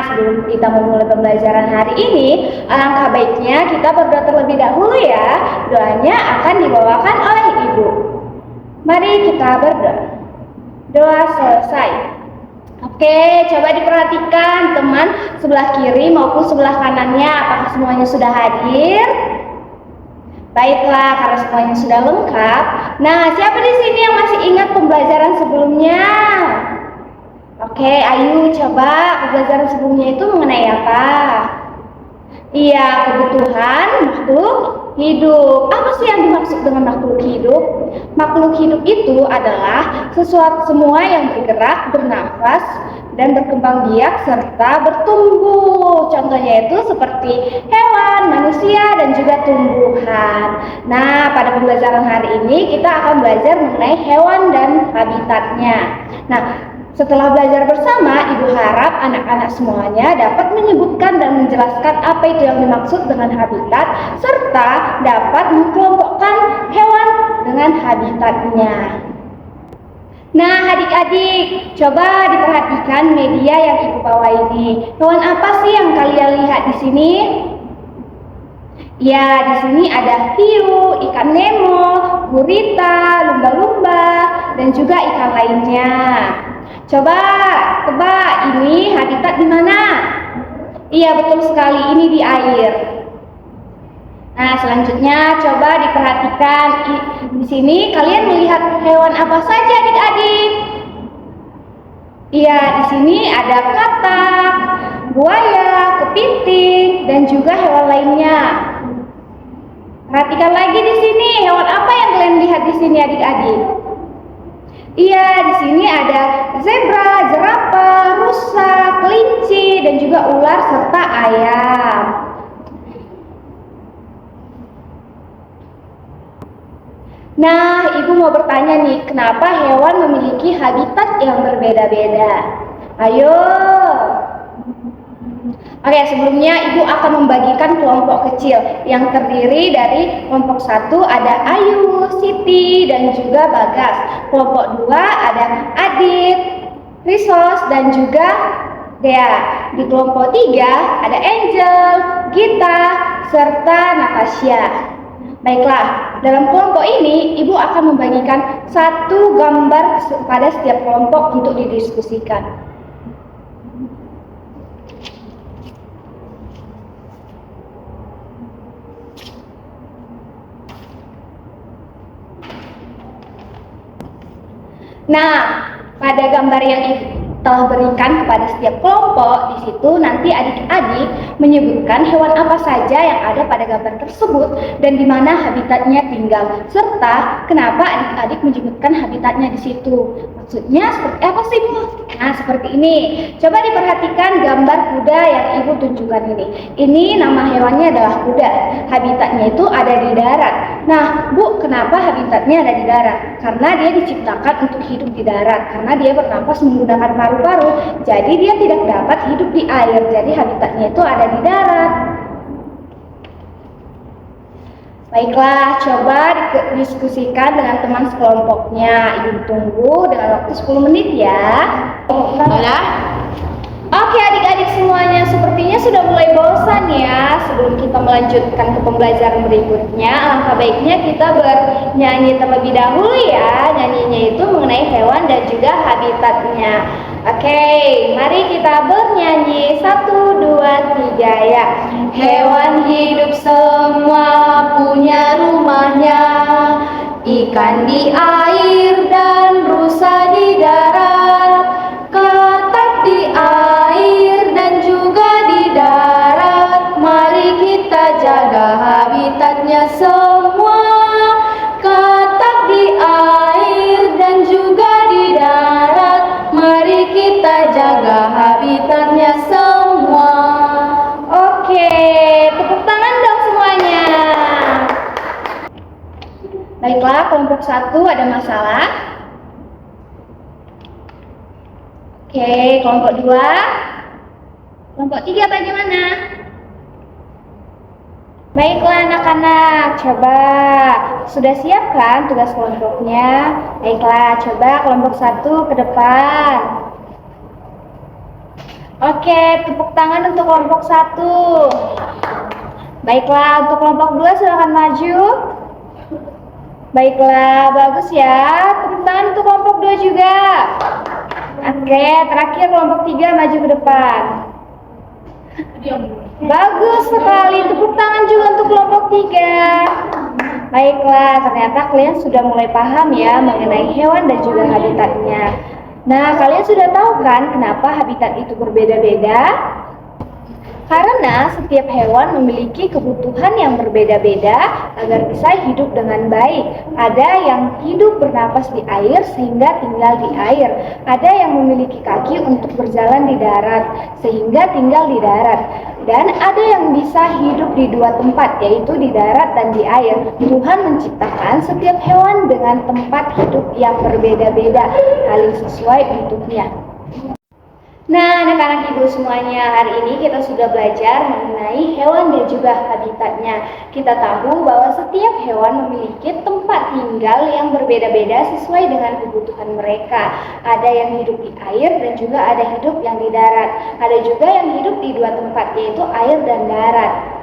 sebelum kita memulai pembelajaran hari ini, alangkah baiknya kita berdoa terlebih dahulu ya. Doanya akan dibawakan oleh Ibu. Mari kita berdoa. Doa selesai. Oke, coba diperhatikan teman sebelah kiri maupun sebelah kanannya, apakah semuanya sudah hadir? Baiklah, karena semuanya sudah lengkap. Nah, siapa di sini yang masih ingat pembelajaran sebelumnya? Oke, ayo coba pembelajaran sebelumnya itu mengenai apa? Iya, kebutuhan makhluk hidup. Apa sih yang dimaksud dengan makhluk hidup? Makhluk hidup itu adalah sesuatu semua yang bergerak, bernafas, dan berkembang biak serta bertumbuh. Contohnya itu seperti hewan, manusia, dan juga tumbuhan. Nah, pada pembelajaran hari ini kita akan belajar mengenai hewan dan habitatnya. Nah, setelah belajar bersama, Ibu harap anak-anak semuanya dapat menyebutkan dan menjelaskan apa itu yang dimaksud dengan habitat, serta dapat mengkelompokkan hewan dengan habitatnya. Nah, adik-adik, coba diperhatikan media yang Ibu bawa ini. Hewan apa sih yang kalian lihat di sini? Ya, di sini ada hiu, ikan nemo, gurita, lumba-lumba, dan juga ikan lainnya. Coba tebak, ini habitat di mana? Iya, betul sekali, ini di air. Nah, selanjutnya coba diperhatikan di sini kalian melihat hewan apa saja adik-adik? Iya, di sini ada katak, buaya, kepiting, dan juga hewan lainnya. Perhatikan lagi di sini, hewan apa yang kalian lihat di sini adik-adik? Iya, di sini ada zebra, jerapah, rusa, kelinci, dan juga ular serta ayam. Nah, Ibu mau bertanya nih, kenapa hewan memiliki habitat yang berbeda-beda? Ayo. Oke, sebelumnya Ibu akan membagikan kelompok kecil yang terdiri dari kelompok 1 ada Ayu, Siti, dan juga Bagas. Kelompok 2 ada Adit, Risos, dan juga Dea. Di kelompok 3 ada Angel, Gita, serta Natasha. Baiklah, dalam kelompok ini Ibu akan membagikan satu gambar pada setiap kelompok untuk didiskusikan. Nah, pada gambar yang telah berikan kepada setiap kelompok, di situ nanti adik-adik menyebutkan hewan apa saja yang ada pada gambar tersebut dan di mana habitatnya tinggal, serta kenapa adik-adik menyebutkan habitatnya di situ. Maksudnya seperti apa sih, Bu? Nah, seperti ini. Coba diperhatikan gambar kuda yang Ibu tunjukkan ini. Ini nama hewannya adalah kuda. Habitatnya itu ada di darat. Nah, Bu, kenapa habitatnya ada di darat? Karena dia diciptakan untuk hidup di darat. Karena dia bernapas menggunakan paru-paru. Jadi dia tidak dapat hidup di air. Jadi habitatnya itu ada di darat. Baiklah, coba didiskusikan dengan teman sekelompoknya. Ibu tunggu dengan waktu 10 menit ya. Oke adik-adik semuanya, sepertinya sudah mulai bosan ya. Sebelum kita melanjutkan ke pembelajaran berikutnya, alangkah baiknya kita bernyanyi terlebih dahulu ya. Nyanyinya itu mengenai hewan dan juga habitatnya. Oke, mari kita bernyanyi. 1, 2, 3 ya. Hewan hidup semua punya rumahnya, ikan di air dan rusa di darat, katak di air dan juga di darat. Mari kita jaga habitatnya semua, katak di air dan juga di darat. Mari kita jaga habitatnya semua. Oke, tepuk tangan dong semuanya. Baiklah, kelompok 1 ada masalah. Oke, kelompok 2. Kelompok 3 bagaimana? Baiklah anak-anak, coba sudah siap kan tugas kelompoknya? Baiklah, coba kelompok 1 ke depan. Oke, tepuk tangan untuk kelompok 1. Baiklah, untuk kelompok 2 silakan maju. Baiklah, bagus ya. Tepuk tangan untuk kelompok 2 juga. Oke, terakhir kelompok 3 maju ke depan. Bagus sekali, tepuk tangan juga untuk kelompok 3. Baiklah, ternyata kalian sudah mulai paham ya mengenai hewan dan juga habitatnya. Nah, kalian sudah tahu kan kenapa habitat itu berbeda-beda? Karena setiap hewan memiliki kebutuhan yang berbeda-beda agar bisa hidup dengan baik. Ada yang hidup bernapas di air sehingga tinggal di air. Ada yang memiliki kaki untuk berjalan di darat sehingga tinggal di darat. Dan ada yang bisa hidup di dua tempat, yaitu di darat dan di air. Tuhan menciptakan setiap hewan dengan tempat hidup yang berbeda-beda, saling sesuai untuknya. Nah, anak-anak ibu semuanya, hari ini kita sudah belajar mengenai hewan dan juga habitatnya. Kita tahu bahwa setiap hewan memiliki tempat tinggal yang berbeda-beda sesuai dengan kebutuhan mereka. Ada yang hidup di air dan juga ada hidup yang di darat. Ada juga yang hidup di dua tempat, yaitu air dan darat.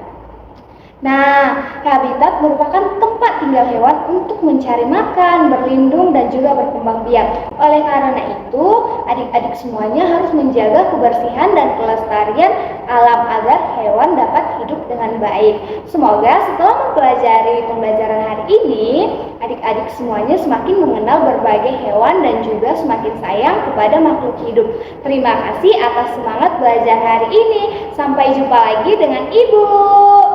Nah, habitat merupakan tempat tinggal hewan untuk mencari makan, berlindung, dan juga berkembang biak. Oleh karena itu, adik-adik semuanya harus menjaga kebersihan dan kelestarian alam agar hewan dapat hidup dengan baik. Semoga setelah mempelajari pembelajaran hari ini, adik-adik semuanya semakin mengenal berbagai hewan dan juga semakin sayang kepada makhluk hidup. Terima kasih atas semangat belajar hari ini. Sampai jumpa lagi dengan Ibu.